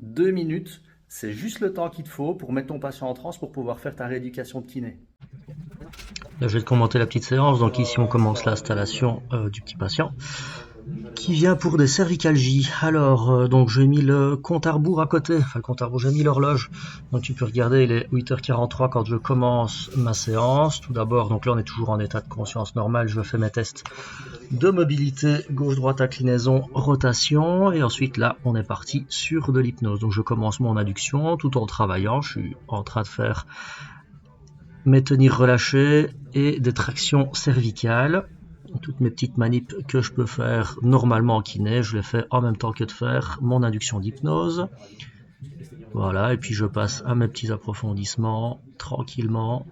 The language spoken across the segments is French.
2 minutes, c'est juste le temps qu'il te faut pour mettre ton patient en transe pour pouvoir faire ta rééducation de kiné. Là, je vais te commenter la petite séance. Donc ici, on commence l'installation du petit patient qui vient pour des cervicalgies. Alors, donc j'ai mis le compte à rebours à côté. Enfin, le compte à rebours, j'ai mis l'horloge. Donc tu peux regarder, il est 8h43 quand je commence ma séance. Tout d'abord, donc là, on est toujours en état de conscience normale. Je fais mes tests de mobilité, gauche-droite, inclinaison, rotation. Et ensuite, là, on est parti sur de l'hypnose. Donc je commence mon induction tout en travaillant. Je suis en train de faire mes tenir relâchés et des tractions cervicales. Toutes mes petites manips que je peux faire normalement en kiné, je les fais en même temps que de faire mon induction d'hypnose. Voilà, et puis je passe à mes petits approfondissements tranquillement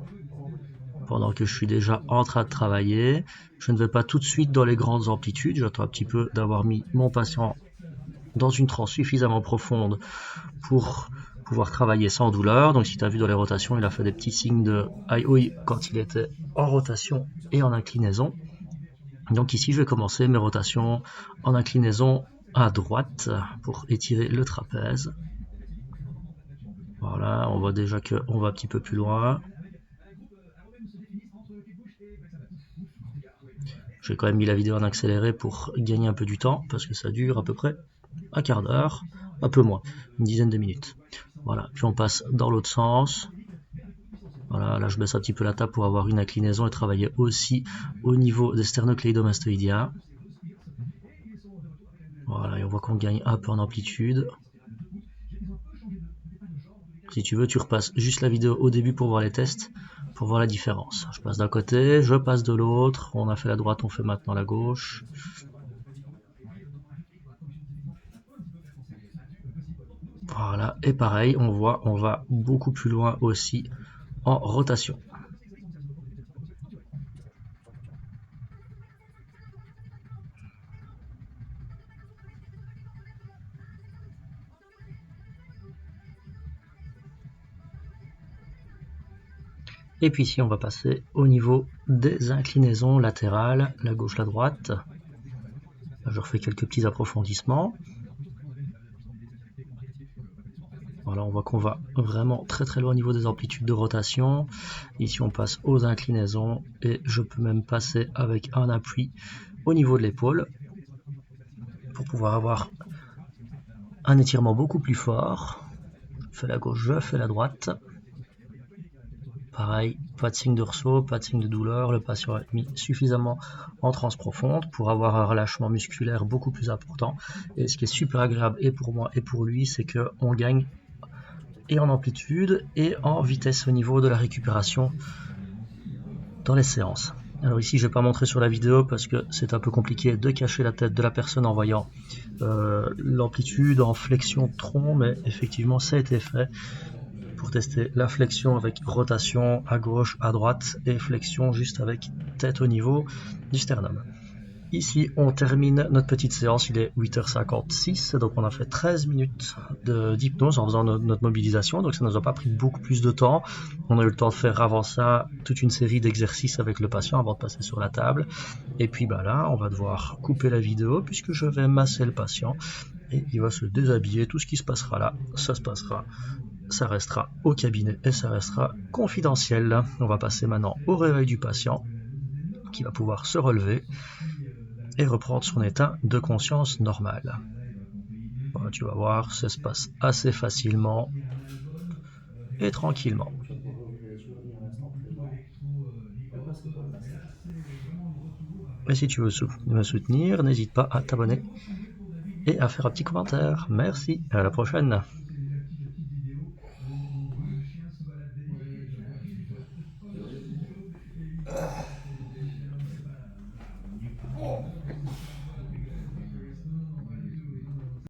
pendant que je suis déjà en train de travailler. Je ne vais pas tout de suite dans les grandes amplitudes, j'attends un petit peu d'avoir mis mon patient dans une transe suffisamment profonde pour pouvoir travailler sans douleur. Donc si tu as vu dans les rotations, il a fait des petits signes de aïe oui quand il était en rotation et en inclinaison. Donc ici, je vais commencer mes rotations en inclinaison à droite pour étirer le trapèze. Voilà, on voit déjà qu'on va un petit peu plus loin. J'ai quand même mis la vidéo en accéléré pour gagner un peu du temps, parce que ça dure à peu près un quart d'heure, un peu moins, une dizaine de minutes. Voilà, puis on passe dans l'autre sens. Voilà, là je baisse un petit peu la table pour avoir une inclinaison et travailler aussi au niveau des sternocleidomastoïdiens. Voilà, et on voit qu'on gagne un peu en amplitude. Si tu veux, tu repasses juste la vidéo au début pour voir les tests, pour voir la différence. Je passe d'un côté, je passe de l'autre, on a fait la droite, on fait maintenant la gauche. Voilà, et pareil, on voit, on va beaucoup plus loin aussi en rotation. Et puis ici, on va passer au niveau des inclinaisons latérales, la gauche, la droite. Là, je refais quelques petits approfondissements. Voilà, on voit qu'on va vraiment très très loin au niveau des amplitudes de rotation. Ici, on passe aux inclinaisons et je peux même passer avec un appui au niveau de l'épaule pour pouvoir avoir un étirement beaucoup plus fort. Je fais la gauche, je fais la droite. Pareil, pas de signe de ressaut, pas de signe de douleur. Le patient est mis suffisamment en transe profonde pour avoir un relâchement musculaire beaucoup plus important. Et ce qui est super agréable et pour moi et pour lui, c'est qu'on gagne et en amplitude et en vitesse au niveau de la récupération dans les séances. Alors ici, je ne vais pas montrer sur la vidéo parce que c'est un peu compliqué de cacher la tête de la personne en voyant l'amplitude en flexion de tronc, mais effectivement, ça a été fait pour tester la flexion avec rotation à gauche, à droite et flexion juste avec tête au niveau du sternum. Ici, on termine notre petite séance, il est 8h56, donc on a fait 13 minutes d'hypnose en faisant notre mobilisation, donc ça ne nous a pas pris beaucoup plus de temps. On a eu le temps de faire avant ça toute une série d'exercices avec le patient avant de passer sur la table. Et puis là, on va devoir couper la vidéo puisque je vais masser le patient et il va se déshabiller. Tout ce qui se passera là, ça restera au cabinet et ça restera confidentiel. On va passer maintenant au réveil du patient qui va pouvoir se relever et reprendre son état de conscience normal. Voilà, tu vas voir, ça se passe assez facilement et tranquillement. Et si tu veux me soutenir, n'hésite pas à t'abonner et à faire un petit commentaire. Merci, à la prochaine.